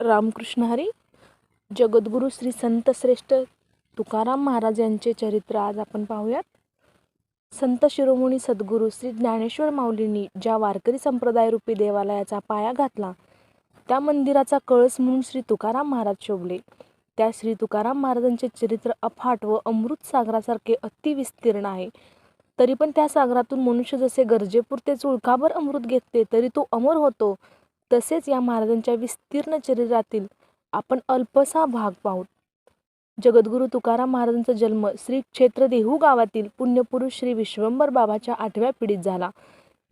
रामकृष्ण हरी. जगद्गुरू श्री संत श्रेष्ठ तुकाराम महाराज यांचे चरित्र आज आपण पाहूयात. संत शिरोमणी सद्गुरू श्री ज्ञानेश्वर माऊलींनी ज्या वारकरी संप्रदाय रूपी देवालयाचा पाया घातला, त्या मंदिराचा कळस म्हणून श्री तुकाराम महाराज शोभले. त्या श्री तुकाराम महाराजांचे चरित्र अफाट व अमृत सागरासारखे अतिविस्तीर्ण आहे. तरी पण त्या सागरातून मनुष्य जसे गरजेपुरते चुळकाभर अमृत घेते तरी तो अमर होतो, तसेच या महाराजांच्या विस्तीर्ण चरित्रातील आपण अल्पसा भाग पाहू. जगद्गुरू तुकाराम महाराजांचा जन्म श्री क्षेत्र देहू गावातील पुण्यपुरुष श्री विश्वंभर बाबाच्या 8व्या पिढीत झाला.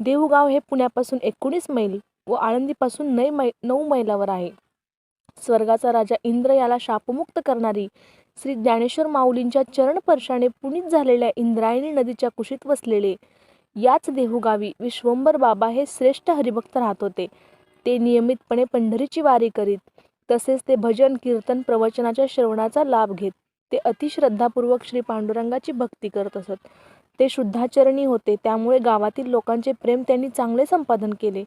देहू गाव हे पुण्यापासून 19 मैल व आळंदीपासून 9 मैलावर आहे. स्वर्गाचा राजा इंद्र याला शापमुक्त करणारी श्री ज्ञानेश्वर माऊलींच्या चरणस्पर्शाने पुनीत झालेल्या इंद्रायणी नदीच्या कुशीत वसलेले याच देहूगावी विश्वंभर बाबा हे श्रेष्ठ हरिभक्त राहत होते. ते नियमितपणे पंढरीची वारी करीत, तसेच ते भजन कीर्तन प्रवचनाच्या श्रवणाचा लाभ घेत. ते अतिश्रद्धापूर्वक श्री पांडुरंगाची भक्ती करत असत. ते शुद्धाचरणी होते, त्यामुळे गावातील लोकांचे प्रेम त्यांनी चांगले संपादन केले.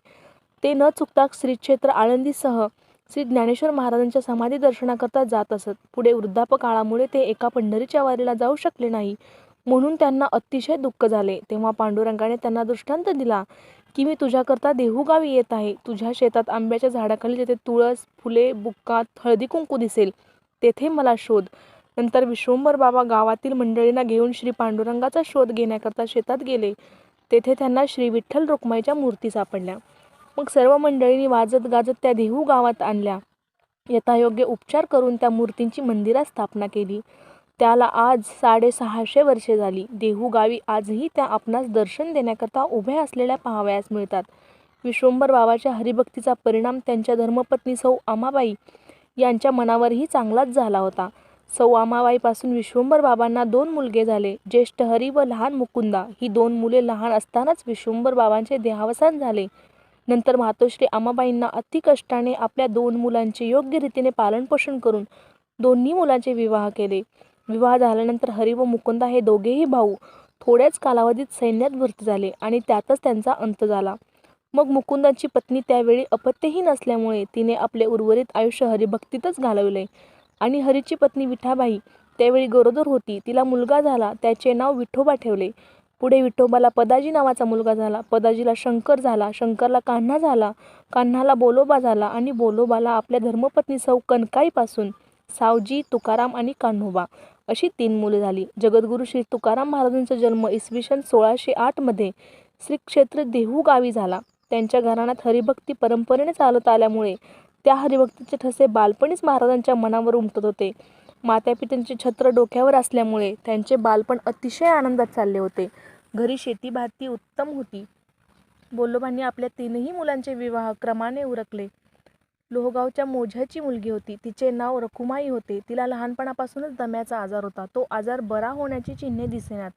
ते न चुकता श्री क्षेत्र आळंदीसह श्री ज्ञानेश्वर महाराजांच्या समाधी दर्शनाकरता जात असत. पुढे वृद्धापकाळामुळे ते एका पंढरीच्या वारीला जाऊ शकले नाही, म्हणून त्यांना अतिशय दुःख झाले. तेव्हा पांडुरंगाने त्यांना दृष्टांत दिला की मी तुझ्याकरता देहूगावी येत आहे. तुझ्या शेतात आंब्याच्या झाडाखाली जेथे तुळस, फुले, बुक्का, हळदी कुंकू दिसेल तेथे मला शोध. नंतर विश्वंभर बाबा गावातील मंडळींना घेऊन श्री पांडुरंगाचा शोध घेण्याकरता शेतात गेले. तेथे त्यांना श्री विठ्ठल रुक्माईच्या मूर्ती सापडल्या. मग सर्व मंडळींनी वाजत गाजत त्या देहू गावात आणल्या. यथायोग्य उपचार करून त्या मूर्तींची मंदिरात स्थापना केली. त्याला आज 650 वर्षे झाली. देहू गावी आजही त्या आपणास दर्शन देण्याकरता उभ्या असलेल्या पाहावयास मिळतात. विश्वंभर बाबाच्या हरिभक्तीचा परिणाम त्यांच्या धर्मपत्नी सौ आमाबाई यांच्या मनावरही चांगलाच झाला होता. सौ आमाबाईपासून विश्वंभर बाबांना 2 मुलगे झाले. ज्येष्ठ हरी व लहान मुकुंदा. ही 2 मुले लहान असतानाच विश्वंभर बाबांचे देहावसान झाले. नंतर मातोश्री आमाबाईंना अति कष्टाने आपल्या 2 मुलांचे योग्य रीतीने पालनपोषण करून दोन्ही मुलांचे विवाह केले. विवाह झाल्यानंतर हरी व मुकुंदा हे दोघेही भाऊ थोड्याच कालावधीत सैन्यात भरती झाले आणि त्यातच त्यांचा अंत झाला. मग मुकुंदाची पत्नी त्यावेळी अपत्यहीन असल्यामुळे तिने आपले उर्वरित आयुष्य हरिभक्तीतच घालवले. आणि हरीची पत्नी विठाबाई त्यावेळी गरोदर होती. तिला मुलगा झाला. त्याचे नाव विठोबा ठेवले. पुढे विठोबाला पदाजी नावाचा मुलगा झाला. पदाजीला शंकर झाला. शंकरला कान्हा झाला. कान्हाला बोलोबा झाला आणि बोलोबाला आपल्या धर्मपत्नी सौ कनकाईपासून सावजी, तुकाराम आणि कान्होबा अशी 3 मुले झाली. जगद्गुरू श्री तुकाराम महाराजांचा जन्म इसवी सन 1608 मध्ये श्री क्षेत्र देहू गावी झाला. त्यांच्या घराण्यात हरिभक्ती परंपरेने चालत आल्यामुळे त्या हरिभक्तीचे ठसे बालपणीच महाराजांच्या मनावर उमटत होते. मातापित्यांचे छत्र डोक्यावर असल्यामुळे त्यांचे बालपण अतिशय आनंदात चालले होते. घरी शेतीभाती उत्तम होती. बोल्लोबांनी आपल्या 3ही मुलांचे विवाह क्रमाने उरकले. लोहगावच्या मोझ्याची मुलगी होती. तिचे नाव रखुमाई होते. तिला लहानपणापासूनच दम्याचा आजार होता. तो आजार बरा होण्याची चिन्हे दिसेनात.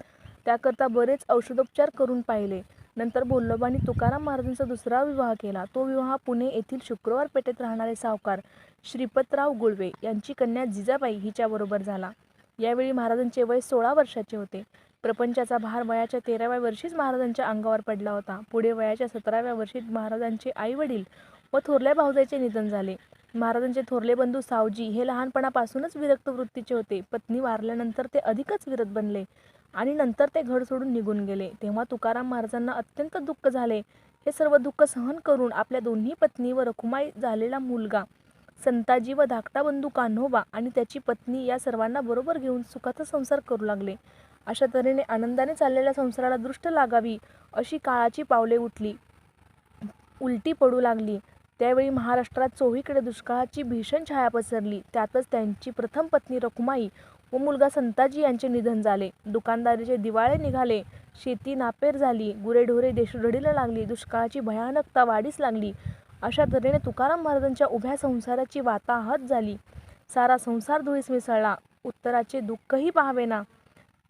त्याकरता बरेच औषधोपचार करून पाहिले. नंतर बोल्लोबांनी तुकाराम महाराजांचा दुसरा विवाह केला. तो विवाह पुणे येथील शुक्रवार पेठेत राहणारे सावकार श्रीपतराव गुळवे यांची कन्या जिजाबाई हिच्याबरोबर झाला. यावेळी महाराजांचे वय 16 वर्षाचे होते. प्रपंचाचा भार वयाच्या 13व्या वर्षीच महाराजांच्या अंगावर पडला होता. पुढे वयाच्या 17व्या वर्षी महाराजांचे आई वडील व थोरल्या भाऊजाईचे निधन झाले. महाराजांचे थोरले बंधू सावजी हे लहानपणापासूनच विरक्त वृत्तीचे होते. पत्नी वारल्यानंतर ते अधिकच विरत बनले आणि नंतर ते घर सोडून निघून गेले. तेव्हा तुकाराम महाराजांना अत्यंत दुःख झाले. हे सर्व दुःख सहन करून आपल्या दोन्ही पत्नी व रखुमाई झालेला मुलगा संताजी व धाकटा बंधू कान्होबा आणि त्याची पत्नी या सर्वांना बरोबर घेऊन सुखाचा संसार करू लागले. अशा तऱ्हेने आनंदाने चाललेल्या संसाराला दृष्ट लागावी अशी काळाची पावले उलटी पडू लागली. त्यावेळी महाराष्ट्रात चोहीकडे दुष्काळाची भीषण छाया पसरली. त्यातच त्यांची प्रथम पत्नी रखुमाई व मुलगा संताजी यांचे निधन झाले. दुकानदारीचे दिवाळे निघाले. शेती नापेर झाली. गुरेढोरे देशोधडीला लागली. दुष्काळाची भयानकता वाढीस लागली. अशा तऱ्हेने तुकाराम महाराजांच्या उभ्या संसाराची वाताहत झाली. सारा संसार धुळीस मिसळला. उत्तराचे दुःखही पाहावेना,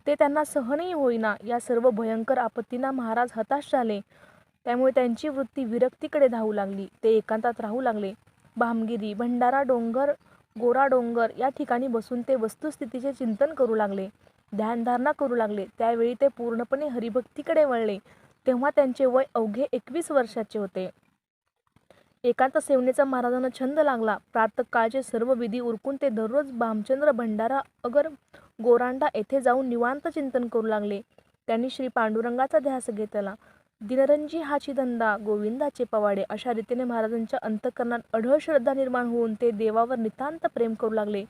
ते त्यांना सहनही होईना. या सर्व भयंकर आपत्तींना महाराज हताश झाले. त्यामुळे त्यांची वृत्ती विरक्तीकडे धावू लागली. ते एकांतात राहू लागले. भामगिरी, भंडारा डोंगर, गोरा डोंगर या ठिकाणी बसून ते वस्तुस्थितीचे चिंतन करू लागले. ध्यानधारणा करू लागले. त्यावेळी ते पूर्णपणे हरिभक्तीकडे वळले. तेव्हा त्यांचे वय अवघे 21 वर्षाचे होते. एकांत सेवनेचा महाराजांना छंद लागला. प्रातःकाळचे सर्व विधी उरकून ते दररोज भामचंद्र भंडारा अगर गोरांडा येथे जाऊन निवांत चिंतन करू लागले. त्यांनी श्री पांडुरंगाचा ध्यास घेतला. दिनरंजी हाची धंदा, गोविंदाचे पवाडे अशा रीतीने महाराजांच्या अंतःकरणात अढळ श्रद्धा निर्माण होऊन ते देवावर नितांत प्रेम करू लागले.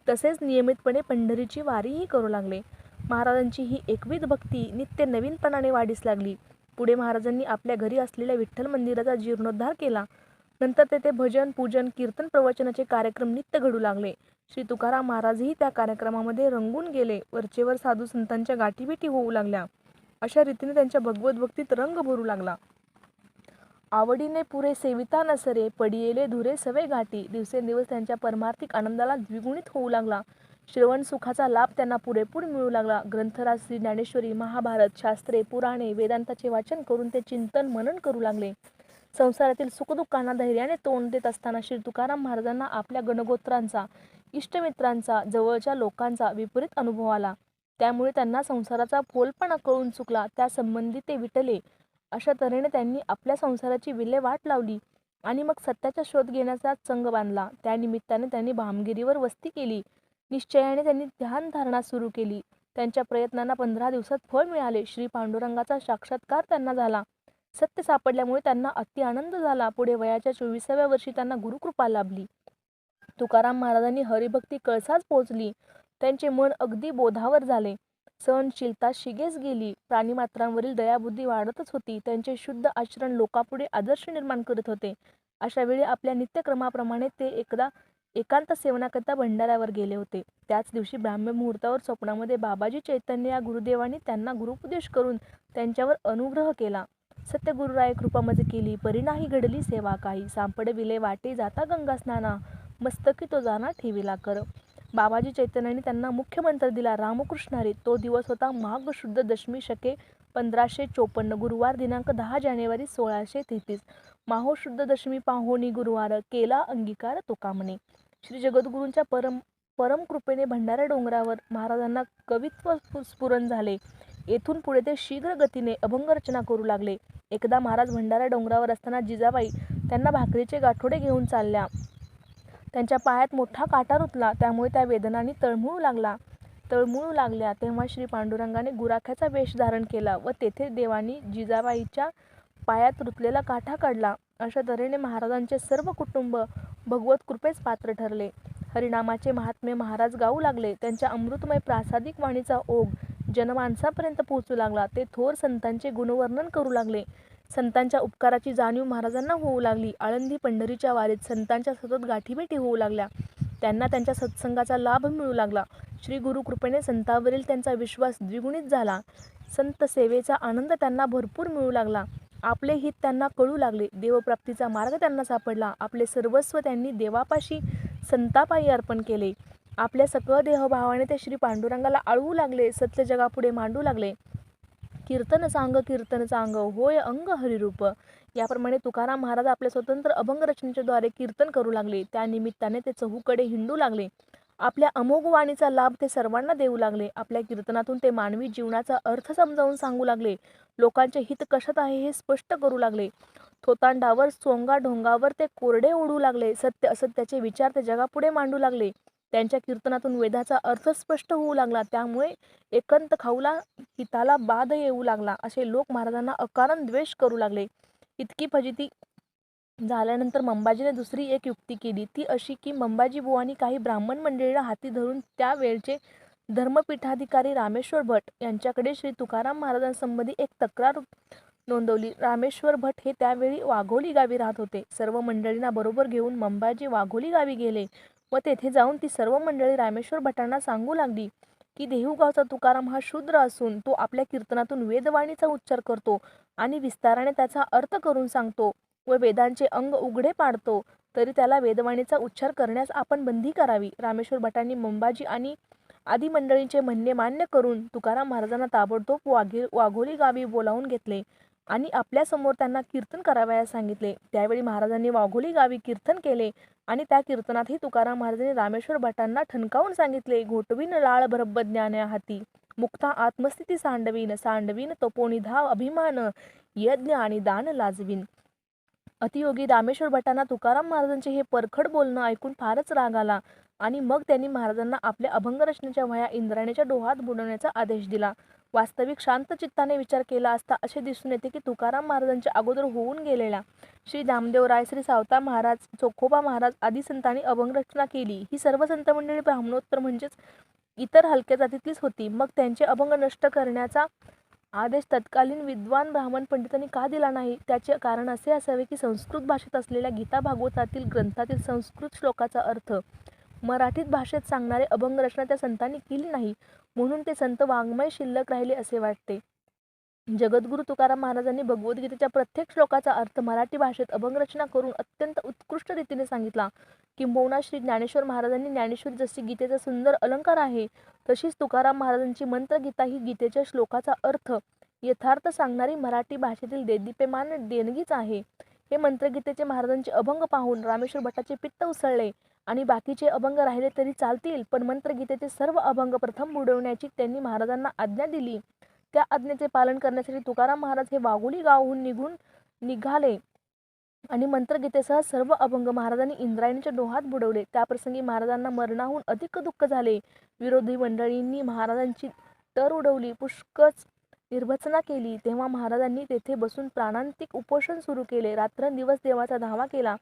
तसेच नियमितपणे पंढरीची वारीही करू लागले. महाराजांची ही एकविध भक्ती नित्य नवीनपणाने वाढीस लागली. पुढे महाराजांनी आपल्या घरी असलेल्या विठ्ठल मंदिराचा जीर्णोद्धार केला. नंतर तेथे भजन, पूजन, कीर्तन, प्रवचनाचे कार्यक्रम नित्य घडू लागले. श्री तुकाराम महाराजही त्या कार्यक्रमामध्ये रंगून गेले. वरचेवर साधू संतांच्या गाठीभेटी होऊ लागल्या. अशा रीतीने त्यांच्या भगवत भक्तीत रंग भरू लागला. आवडीने पुरे सेविता नसरे, पडियेले धुरे सवे गाठी. दिवसेंदिवस त्यांच्या परमार्थिक आनंदाला द्विगुणित होऊ लागला. श्रवण सुखाचा लाभ त्यांना पुरेपूर मिळू लागला. ग्रंथराज श्री ज्ञानेश्वरी, महाभारत, शास्त्रे, पुराणे, वेदांताचे वाचन करून ते चिंतन मनन करू लागले. संसारातील सुखदुःखांना धैर्याने तोंड देत असताना श्री तुकाराम महाराजांना आपल्या गणगोत्रांचा, इष्टमित्रांचा, जवळच्या लोकांचा विपरीत अनुभव आला. त्यामुळे त्यांना संसाराचा फोलपणा कळून चुकला. त्या संबंधी ते विटले. अशा तऱ्हेने त्यांनी आपल्या संसाराची विल्हेवाट लावली आणि मग सत्याचा शोध घेण्याचा चंग बांधला. त्या निमित्ताने त्यांनी भामगिरीवर वस्ती केली. निश्चयाने त्यांनी ध्यानधारणा सुरू केली. त्यांच्या प्रयत्नांना 15 दिवसात फळ मिळाले. श्री पांडुरंगाचा साक्षात्कार त्यांना झाला. सत्य सापडल्यामुळे त्यांना अति आनंद झाला. पुढे वयाच्या 24व्या वर्षी त्यांना गुरुकृपा लाभली. तुकाराम महाराजांनी हरिभक्ती कळसाच पोहोचली. त्यांचे मन अगदी बोधावर झाले. सहनशीलता शिगेस गेली. प्राणीमात्रांवरील दयाबुद्धी वाढतच होती. त्यांचे शुद्ध आचरण लोकापुढे आदर्श निर्माण करत होते. अशा वेळी आपल्या नित्यक्रमाप्रमाणे ते एकदा एकांत सेवनाकरिता भंडाऱ्यावर गेले होते. त्याच दिवशी ब्राह्म मुहूर्तावर स्वप्नामध्ये बाबाजी चैतन्य या गुरुदेवांनी त्यांना गुरुपदेश करून त्यांच्यावर अनुग्रह केला. सत्य गुरुराय कृपा मज केली, परिणाही घडली सेवा काही. सांपड विले वाटे जाता गंगा स्नाना, मस्तकी तो जाना ठेविला कर. बाबाजी चैतन्यांनी त्यांना मुख्य मंत्र दिला, रामकृष्ण हरी. तो दिवस होता माघ शुद्ध दशमी शके 1554, गुरुवार दिनांक 10 जानेवारी 1633. माहो शुद्ध दशमी पाहोनी गुरुवार, केला अंगीकार तुका म्हणे. श्री जगद्गुरूंच्या परम कृपेने भंडारा डोंगरावर महाराजांना कवित्व स्फुरण झाले. येथून पुढे ते शीघ्र गतीने अभंग रचना करू लागले. एकदा महाराज भंडारा डोंगरावर असताना जिजाबाई त्यांना भाकरीचे गाठोडे घेऊन चालल्या. त्यांच्या पायात मोठा काटा रुतला. त्यामुळे त्या वेदनांनी तळमळू लागल्या. तेव्हा श्री पांडुरंगाने गुराख्याचा वेश धारण केला व तेथे देवानी जिजाबाईच्या पायात रुतलेला काठा काढला. अशा तऱ्हेने महाराजांचे सर्व कुटुंब भगवत कृपेस पात्र ठरले. हरिनामाचे महात्म्य महाराज गाऊ लागले. त्यांच्या अमृतमय प्रासादिक वाणीचा ओघ जनमानसापर्यंत पोहोचू लागला. ते थोर संतांचे गुणवर्णन करू लागले. संतांच्या उपकाराची जाणीव महाराजांना होऊ लागली. आळंदी पंढरीच्या वारीत संतांच्या सतत गाठीभेटी होऊ लागल्या. त्यांना त्यांच्या सत्संगाचा लाभ मिळू लागला. श्री गुरुकृपेने संतांवरील त्यांचा विश्वास द्विगुणित झाला. संत सेवेचा आनंद त्यांना भरपूर मिळू लागला. आपले हित त्यांना कळू लागले. देवप्राप्तीचा मार्ग त्यांना सापडला. आपले सर्वस्व त्यांनी देवापाशी संतापायी अर्पण केले. आपल्या सकळ देहभावाने ते श्री पांडुरंगाला आळवू लागले. सत्य जगापुढे मांडू लागले. कीर्तन सांग होय अंग हरिरूप. याप्रमाणे तुकाराम महाराज आपल्या स्वतंत्र अभंग रचनेच्याद्वारे कीर्तन करू लागले. त्या निमित्ताने ते चहूकडे हिंडू लागले. आपल्या अमोघ वाणीचा लाभ ते सर्वांना देऊ लागले. आपल्या कीर्तनातून ते मानवी जीवनाचा अर्थ समजावून सांगू लागले. लोकांचे हित कशात आहे हे स्पष्ट करू लागले. थोतांडावर सोंगा ढोंगावर ते कोरडे ओढू लागले. सत्य असत्याचे विचार ते जगापुढे मांडू लागले. त्यांच्या कीर्तनातून वेदाचा अर्थ स्पष्ट होऊ लागला. त्यामुळे एकंत खाऊला हिताला बाध येऊ लागला. असे लोक महाराजांना अकारण द्वेष करू लागले. इतकी फजिती झाल्यानंतर मंबाजीने दुसरी एक युक्ती केली. ती अशी की मंबाजी बुवांनी काही ब्राह्मण मंडळीला हाती धरून त्या वेळचे धर्मपीठाधिकारी रामेश्वर भट यांच्याकडे श्री तुकाराम महाराजांसंबंधी एक तक्रार नोंदवली. रामेश्वर भट हे त्यावेळी वाघोली गावी राहत होते. सर्व मंडळींना बरोबर घेऊन मंबाजी वाघोली गावी गेले व तेथे जाऊन ती सर्व मंडळी रामेश्वर भटांना सांगू लागली की देहूगावचा तुकाराम हा शूद्र असून तो आपल्या कीर्तनातून वेदवाणीचा उच्चार करतो आणि विस्ताराने त्याचा अर्थ करून सांगतो व वेदांचे अंग उघडे पाडतो. तरी त्याला वेदवाणीचा उच्चार करण्यास आपण बंदी करावी. रामेश्वर भटांनी मंबाजी आणि आदी मंडळींचे म्हणणे मान्य करून तुकाराम महाराजांना ताबडतोब वाघोली गावी बोलावून घेतले आणि आपल्या समोर त्यांना कीर्तन करावयास सांगितले. त्यावेळी महाराजांनी वाघोली गावी कीर्तन केले आणि त्या कीर्तनातही तुकाराम महाराजांनी रामेश्वर भटांना ठणकावून सांगितले, घोटवीन लाळ ब्रह्मज्ञाना हाती, मुक्ता आत्मस्थिती सांडवीन तपोनिधाव अभिमान, यज्ञ आणि दान लाजवीन. अतियोगी रामेश्वर भटांना तुकाराम महाराजांचे हे परखड बोलणं ऐकून फारच राग आला आणि मग त्यांनी महाराजांना आपल्या अभंगरचनेच्या वह्या इंद्रायणीच्या डोहात बुडवण्याचा आदेश दिला. वास्तविक शांत चित्ताने विचार केला असता असे दिसून येते की तुकाराम महाराजांच्या अगोदर होऊन गेलेल्या श्री नामदेवराय, श्री सावता महाराज, चोखोबा महाराज आदी संतांनी अभंगरचना केली. ही सर्व संत मंडळी ब्राह्मणोत्तर म्हणजेच इतर हलक्या जातीतलीच होती. मग त्यांचे अभंग नष्ट करण्याचा आदेश तत्कालीन विद्वान ब्राह्मण पंडितांनी का दिला नाही? त्याचे कारण असे असावे की संस्कृत भाषेत असलेल्या गीता भागवतातील ग्रंथातील संस्कृत श्लोकाचा अर्थ मराठीत भाषेत सांगणारे अभंग रचना त्या संतांनी केली नाही, म्हणून ते संत वाङ्मय शिल्लक राहिले असे वाटते. जगद्गुरू तुकाराम महाराजांनी भगवद्गीतेच्या प्रत्येक श्लोकाचा अर्थ मराठी भाषेत अभंगरचना करून अत्यंत उत्कृष्ट रीतीने सांगितला. किंबहुना श्री ज्ञानेश्वर महाराजांनी ज्ञानेश्वरी जशी गीतेचा सुंदर अलंकार आहे, तशीच तुकाराम महाराजांची मंत्रगीता ही गीतेच्या श्लोकाचा अर्थ यथार्थ सांगणारी मराठी भाषेतील देदीप्यमान देणगीच आहे. हे मंत्रगीतेचे महाराजांचे अभंग पाहून रामेश्वर भटाचे पित्त उसळले आणि बाकीचे अभंग राहिले तरी चालतील, पण मंत्रगीतेचे सर्व अभंग प्रथम बुडवण्याची त्यांनी महाराजांना आज्ञा दिली. त्या आज्ञेचे पालन करण्यासाठी तुकाराम महाराज हे वाघोली गावाहून निघाले आणि मंत्रगीतेसह सर्व अभंग महाराजांनी इंद्रायणीच्या डोहात बुडवले. त्याप्रसंगी महाराजांना मरणाहून अधिक दुःख झाले. विरोधी मंडळींनी महाराजांची टर उडवली, पुष्कळ निर्भत्सना केली. तेव्हा महाराजांनी तेथे बसून प्राणांतिक उपोषण सुरू केले. रात्रंदिवस देवाचा धावा केला.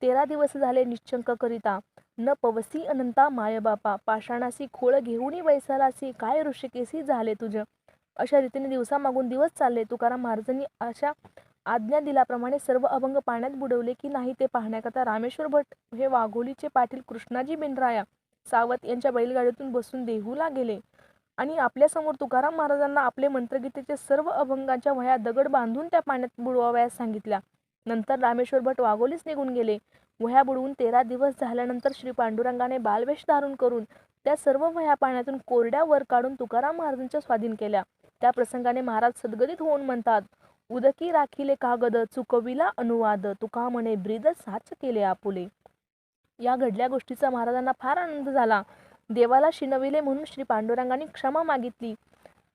13 दिवस झाले निश्चंक करिता. न पवसी अनंता मायबापा, पाषाणासी खोळ घेऊनी बैसालासी, काय ऋषिकेसी झाले तुझ. अशा रीतीने दिवसामागून दिवस चालले. तुकाराम महाराजांनी अशा आज्ञा दिल्याप्रमाणे सर्व अभंग पाण्यात बुडवले की नाही ते पाहण्याकरता रामेश्वर भट हे वाघोलीचे पाटील कृष्णाजी बिनराया सावत यांच्या बैलगाडीतून बसून देहूला गेले आणि आपल्यासमोर तुकाराम महाराजांना आपले मंत्रगीतेचे सर्व अभंगांच्या वह्या दगड बांधून त्या पाण्यात बुडवावयास सांगितल्या. नंतर रामेश्वर भट वाघोलीस निघून गेले. वह्या बुडवून 13 दिवस झाल्यानंतर श्री पांडुरंगाने बालवेश धारण करून त्या सर्व वह्या पाण्यातून कोरड्या वर काढून तुकाराम महाराजांच्या स्वाधीन केल्या. त्या प्रसंगाने महाराज सद्गदित होऊन म्हणतात, उदकी राखिले कागद, चुकविला अनुवाद, तुका म्हणे ब्रीद साच केले आपुले. या घडल्या गोष्टीचा महाराजांना फार आनंद झाला. देवाला शिनविले म्हणून श्री पांडुरंगाने क्षमा मागितली.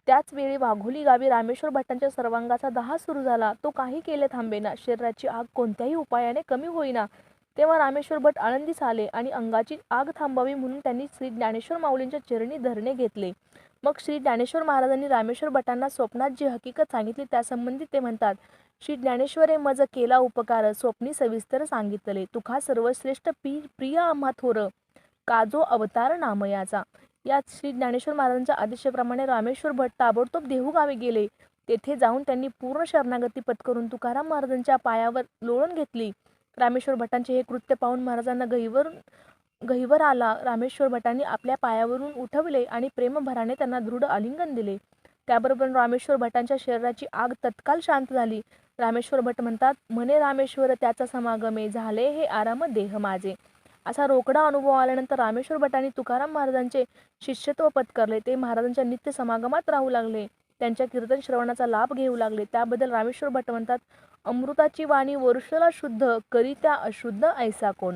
त्याच वेळी वाघोली गावी रामेश्वर भटांच्या सर्वांगाचा दाह सुरू झाला. तो काही केले थांबेना. शरीराची आग कोणत्याही उपायाने कमी होईना. तेव्हा रामेश्वर भट आळंदीस आले आणि अंगाची आग थांबावी म्हणून त्यांनी श्री ज्ञानेश्वर माऊलींच्या चरणी धरणे घेतले. मग श्री ज्ञानेश्वर महाराजांनी रामेश्वर भटांना स्वप्नात जी हकीकत सांगितली त्यासंबंधी ते म्हणतात, श्री ज्ञानेश्वरे मज केला उपकार, स्वप्नी सविस्तर सांगितले. तुका सर्वश्रेष्ठ प्रिय आम्हा थोर, काजो अवतार नामयाचा. यात श्री ज्ञानेश्वर महाराजांच्या आदेशाप्रमाणे रामेश्वर भट ताबडतोब देहू गावी गेले. तेथे जाऊन त्यांनी पूर्ण शरणागती पत्करून तुकाराम महाराजांच्या पायावर लोळण घेतली. रामेश्वर भटांचे हे कृत्य पाहून महाराजांना गहिवर आला. रामेश्वर भटांनी आपल्या पायावरून उठवले आणि प्रेमभराने त्यांना दृढ आलिंगन दिले. त्याबरोबर रामेश्वर भटांच्या शरीराची आग तत्काल शांत झाली. रामेश्वर भट म्हणतात, म्हणे रामेश्वर त्याचा समागमे, झाले हे आराम देह माझे. असा रोकडा अनुभव आल्यानंतर रामेश्वर भटांनी तुकाराम महाराजांचे शिष्यत्व पत्करले. ते महाराजांच्या नित्य समागमात राहू लागले. त्यांच्या कीर्तन श्रवणाचा लाभ घेऊ लागले. त्याबद्दल रामेश्वर भट म्हणतात, अमृताची वाणी वरुषला शुद्ध, करी त्या अशुद्ध ऐसा कोण.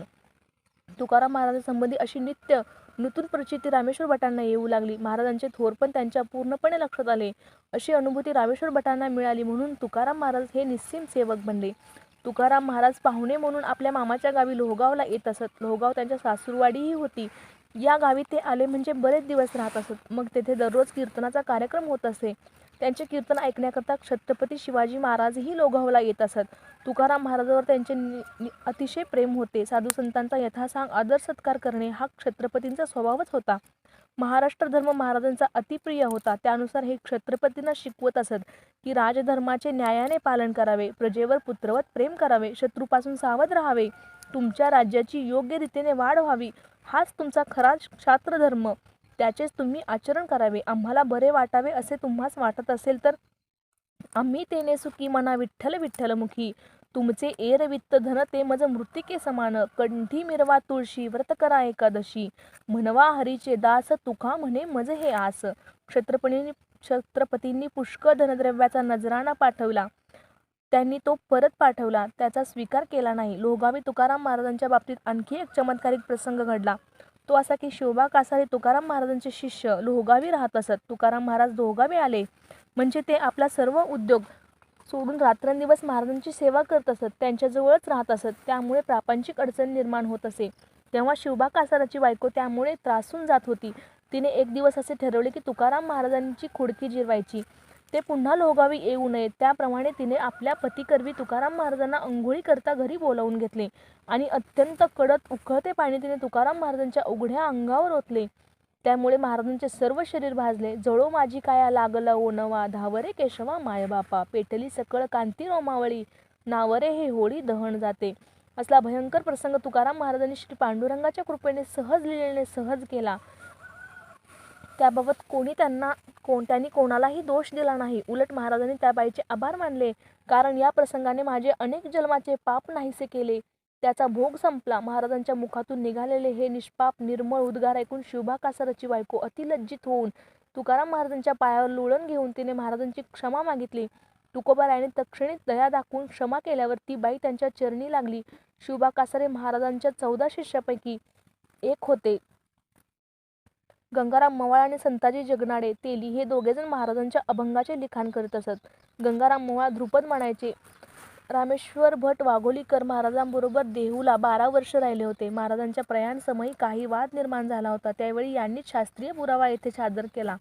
तुकाराम महाराजांसंबंधी अशी नित्य नूतन प्रचिती रामेश्वर भटांना येऊ लागली. महाराजांचे थोरपण त्यांच्या पूर्णपणे लक्षात आले. अशी अनुभूती रामेश्वर भटांना मिळाली म्हणून तुकाराम महाराज हे निस्सीम सेवक बनले. तुकाराम महाराज पाहुणे म्हणून आपल्या मामाच्या गावी लोहगावला येत असत. लोहगाव त्यांच्या सासूरवाडीही होती. या गावी ते आले म्हणजे बरेच दिवस राहत असत. मग तेथे दररोज कीर्तनाचा कार्यक्रम होत असे. त्यांचे कीर्तन ऐकण्याकरता छत्रपती शिवाजी महाराजही लोहगावला येत असत. तुकाराम महाराजांवर त्यांचे अतिशय प्रेम होते. साधू संतांचा यथासांग आदर सत्कार करणे हा छत्रपतींचा स्वभावच होता. महाराष्ट्र धर्म महाराजांचा अतिप्रिय होता. त्यानुसार हे छत्रपतींना शिकवत असत की राजधर्माचे न्यायाने पालन करावे, प्रजेवर पुत्रवत प्रेम करावे, शत्रूपासून सावध राहावे, तुमच्या राज्याची योग्य रीतीने वाढ व्हावी, हाच तुमचा खरा क्षात्रधर्म, त्याचेच तुम्ही आचरण करावे. आम्हाला बरे वाटावे असे तुम्हास वाटत असेल तर आम्ही तेने सुखी म्हणा विठ्ठल विठ्ठलमुखी, तुमचे एर वित्त धन ते मज मृत्तिके समान, कंठी मिरवा तुळशी व्रत करा एकादशी, म्हणवा हरीचे दास तुका म्हणे मज हे आस. छत्रपतींनी पुष्कळ धनद्रव्याचा नजराणा पाठवला. त्यांनी तो परत पाठवला. त्याचा स्वीकार केला नाही. लोहगावी तुकाराम महाराजांच्या बाबतीत आणखी एक चमत्कारिक प्रसंग घडला. तो असा की शिवबा कासारे तुकाराम महाराजांचे शिष्य लोहगावी राहत असत. तुकाराम महाराज लोहगावी आले म्हणजे ते आपला सर्व उद्योग सोडून रात्रंदिवस महाराजांची सेवा करत असत, त्यांच्याजवळच राहत असत. त्यामुळे प्रापंचिक अडचण निर्माण होत असे. तेव्हा शिवबा कासाराची बायको त्यामुळे त्रासून जात होती. तिने एक दिवस असे ठरवले की तुकाराम महाराजांची खुडकी जिरवायची, ते पुन्हा लोहगावी येऊ नयेत. त्याप्रमाणे तिने आपल्या पतीकरवी तुकाराम महाराजांना अंघोळी करता घरी बोलावून घेतले आणि अत्यंत कडक उकळते पाणी तिने तुकाराम महाराजांच्या उघड्या अंगावर ओतले. त्यामुळे महाराजांचे सर्व शरीर भाजले. जळो माझी काया लागला ओनवा, धावरे केशवा मायबापा, पेटली सकळ कांती रोमावळी, नावरे हे होळी दहन जाते. असला भयंकर प्रसंग तुकाराम महाराजांनी श्री पांडुरंगाच्या कृपेने सहज लिहिलेने सहज केला. त्याबाबत त्यांनी कोणालाही दोष दिला नाही. उलट महाराजांनी त्या बाईचे आभार मानले, कारण या प्रसंगाने माझे अनेक जन्माचे पाप नाहीसे केले. त्याचा भोग संपला. महाराजांच्या मुखातून निघालेले हे निष्पाप निर्मळ उद्गार ऐकून शिवबा कासाराची बायको अतिलज्जित होऊन तुकाराम महाराजांच्या पायावर लोळण घेऊन तिने महाराजांची क्षमा मागितली. तुकोबारायाने तत्क्षणी दया दाखवून क्षमा केल्यावर ती बाई त्यांच्या चरणी लागली. शिवबा कासारे महाराजांच्या 14 शिष्यापैकी एक होते. गंगाराम मवाळ आणि संताजी जगनाडे तेली हे दोघेजण महाराजांच्या अभंगाचे लिखाण करीत असत. गंगाराम मवाळ ध्रुपद म्हणायचे. रामेश्वर भट वाघोलीकर महाराजांबरोबर देहूला 12 वर्ष राहिले होते. महाराजांच्या प्रयाण समयी काही वाद निर्माण झाला होता. त्यावेळी यांनीच शास्त्रीय पुरावा येथे सादर केला.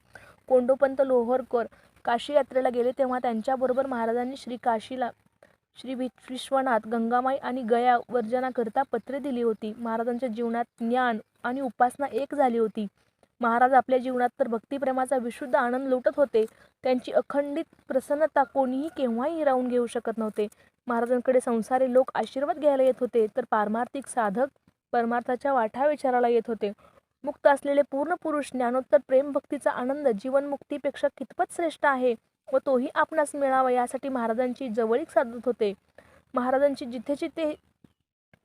कोंडोपंत लोहरकर काशी यात्रेला गेले तेव्हा त्यांच्याबरोबर महाराजांनी श्री विश्वनाथ, गंगामाई आणि गया वर्जनाकरिता पत्रे दिली होती. महाराजांच्या जीवनात ज्ञान आणि उपासना एक झाली होती. महाराज आपल्या जीवनात तर भक्तिप्रेमाचा विशुद्ध आनंद लुटत होते. त्यांची अखंडित प्रसन्नता कोणीही केव्हाही हिरावून घेऊ शकत नव्हते. महाराजांकडे संसारी लोक आशीर्वाद घ्यायला येत होते, तर पारमार्थिक साधक परमार्थाच्या वाटा विचारायला येत होते. मुक्त असलेले पूर्ण पुरुष ज्ञानोत्तर प्रेमभक्तीचा आनंद जीवनमुक्तीपेक्षा कितपत श्रेष्ठ आहे व तोही आपणास मिळावा यासाठी महाराजांची जवळीक साधत होते. महाराजांची जिथे जिथे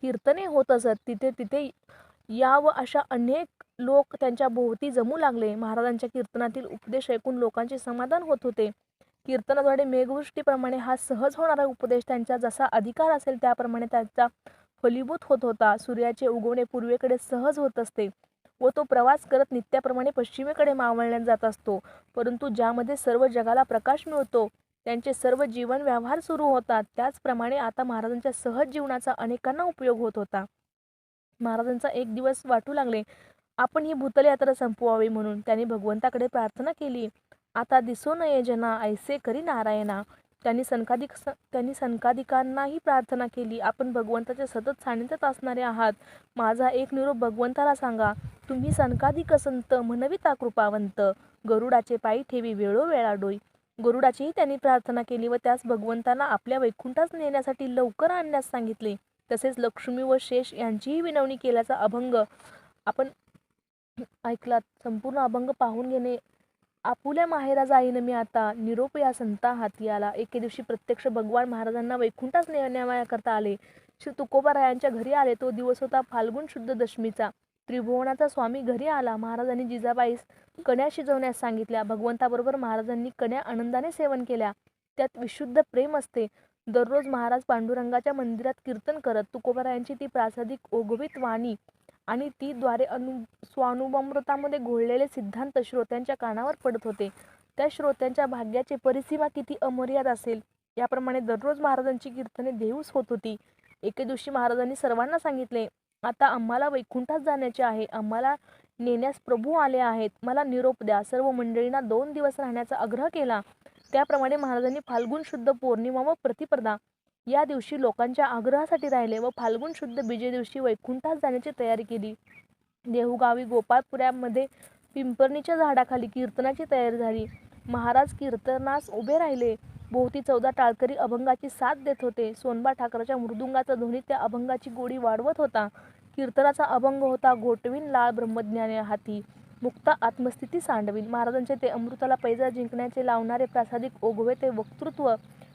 कीर्तने होत असत तिथे तिथे या व अशा अनेक लोक त्यांच्या भोवती जमू लागले. महाराजांच्या कीर्तनातील उपदेश ऐकून लोकांचे समाधान होत होते. कीर्तनाद्वारे मेघवृष्टीप्रमाणे हा सहज होणारा उपदेश त्यांचा जसा अधिकार असेल त्याप्रमाणे त्याचा फलीभूत होत होता. सूर्याचे उगवणे पूर्वेकडे सहज होत असते व तो प्रवास करत नित्याप्रमाणे पश्चिमेकडे मावळण्यात जात असतो. परंतु ज्यामध्ये सर्व जगाला प्रकाश मिळतो त्यांचे सर्व जीवन व्यवहार सुरू होतात. त्याचप्रमाणे आता महाराजांच्या सहज जीवनाचा अनेकांना उपयोग होत होता. महाराजांचा एक दिवस वाटू लागले आपण ही भूतल यात्रा संपवावी म्हणून. त्यांनी भगवंताकडे प्रार्थना केली. आता दिसो नये जना ऐसे करी नारायणा. त्यांनी सनकादिकांनाही प्रार्थना केली. आपण भगवंताच्या सतत सानिध्यात असणारे आहात. माझा एक निरोप भगवंताला सांगा. तुम्ही सनकादिक संत म्हणविता कृपावंत. गरुडाचे पायी ठेवी वेळोवेळा डोई. गरुडाचीही त्यांनी प्रार्थना केली व त्यास भगवंतांना आपल्या वैकुंठास नेण्यासाठी लवकर आणण्यास सांगितले. तसेच लक्ष्मी व शेष यांचीही विनवणी केल्याचा अभंग आपण ऐकलात. संपूर्ण अभंग पाहून घेणे. आपुल्या माहेरा जाईन मी आता, निरोप या संता हाती आला. एके दिवशी प्रत्यक्ष भगवान महाराजांना वैकुंठास नेण्याकरता आले. श्री तुकोबारायांच्या घरी आले. तो दिवस होता फाल्गुन शुद्ध दशमीचा. त्रिभुवनाचा स्वामी घरी आला. महाराजांनी जिजाबाईस कण्या शिजवण्यास सांगितल्या. भगवंताबरोबर महाराजांनी कण्या आनंदाने सेवन केल्या. त्यात विशुद्ध प्रेम असते. दररोज महाराज पांडुरंगाच्या मंदिरात कीर्तन करत. तुकोबारायांची ती प्रासादिक ओघवीत वाणी आणि ती द्वारे स्वानुभवामृतामध्ये घोळलेले सिद्धांत श्रोत्यांच्या कानावर पडत होते. त्या श्रोत्यांच्या भाग्याची परिसीमा किती अमर्याद असेल. याप्रमाणे दररोज महाराजांची कीर्तने देऊस होत होती. एके दिवशी महाराजांनी सर्वांना सांगितले, आता आम्हाला वैकुंठात जाण्याचे आहे. आम्हाला नेण्यास प्रभू आले आहेत. मला निरोप द्या. सर्व मंडळींना 2 दिवस राहण्याचा आग्रह केला. त्याप्रमाणे महाराजांनी फाल्गुन शुद्ध पौर्णिमा व प्रतिपदा या दिवशी लोकांच्या आग्रहासाठी राहिले व फाल्गुन शुद्ध बीजे दिवशी वैकुंठात जाण्याची तयारी केली. देहूगावी गोपाळपुऱ्यामध्ये पिंपरणीच्या झाडाखाली कीर्तनाची तयारी झाली. महाराज कीर्तनास उभे राहिले. भोवती 14 टाळकरी अभंगाची साथ देत होते. सोनबा ठाकरच्या मृदुंगाचा ध्वनी त्या अभंगाची गोडी वाढवत होता. कीर्तनाचा अभंग होता, घोटवीन लाळ ब्रह्मज्ञाने हाती, मुक्ता आत्मस्थिती सांडवीन. महाराजांचे ते अमृताला पैजा जिंकण्याचे लावणारे प्रासादिक ओघवे ते वक्तृत्व,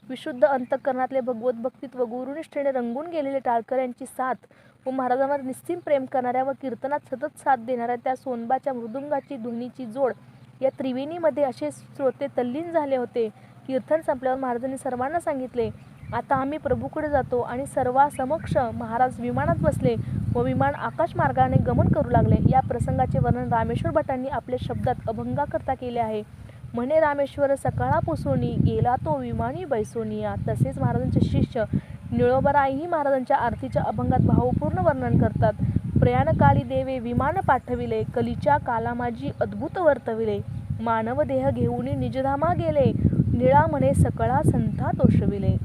विशुद्ध अंतःकरणातले भगवत भक्तीत व गुरुनिष्ठेने रंगून गेलेले टाळकऱ्यांची साथ व महाराजांवर निस्सीम प्रेम करणाऱ्या व कीर्तनात सतत साथ देणाऱ्या त्या सोनबाच्या मृदुंगाची ध्वनीची जोड या त्रिवेणीमध्ये असे श्रोते तल्लीन झाले होते. कीर्तन संपल्यावर महाराजांनी सर्वांना सांगितले, आता आम्ही प्रभूकडे जातो. आणि सर्वांसमक्ष महाराज विमानात बसले व विमान आकाश मार्गाने गमन करू लागले. या प्रसंगाचे वर्णन रामेश्वर भटांनी आपल्या शब्दात अभंगाकरता केले आहे. म्हणे रामेश्वर सकाळा पुसोनी, गेला तो विमानी बैसोनिया. तसेच महाराजांचे शिष्य निळोबारायही महाराजांच्या आरतीच्या अभंगात भावपूर्ण वर्णन करतात. प्रयाणकाळी देवे विमान पाठविले, कलीच्या काला माझी अद्भुत वर्तविले. मानव देह घेऊन निजधामा गेले, निळा म्हणे सकळा संथा तोषविले.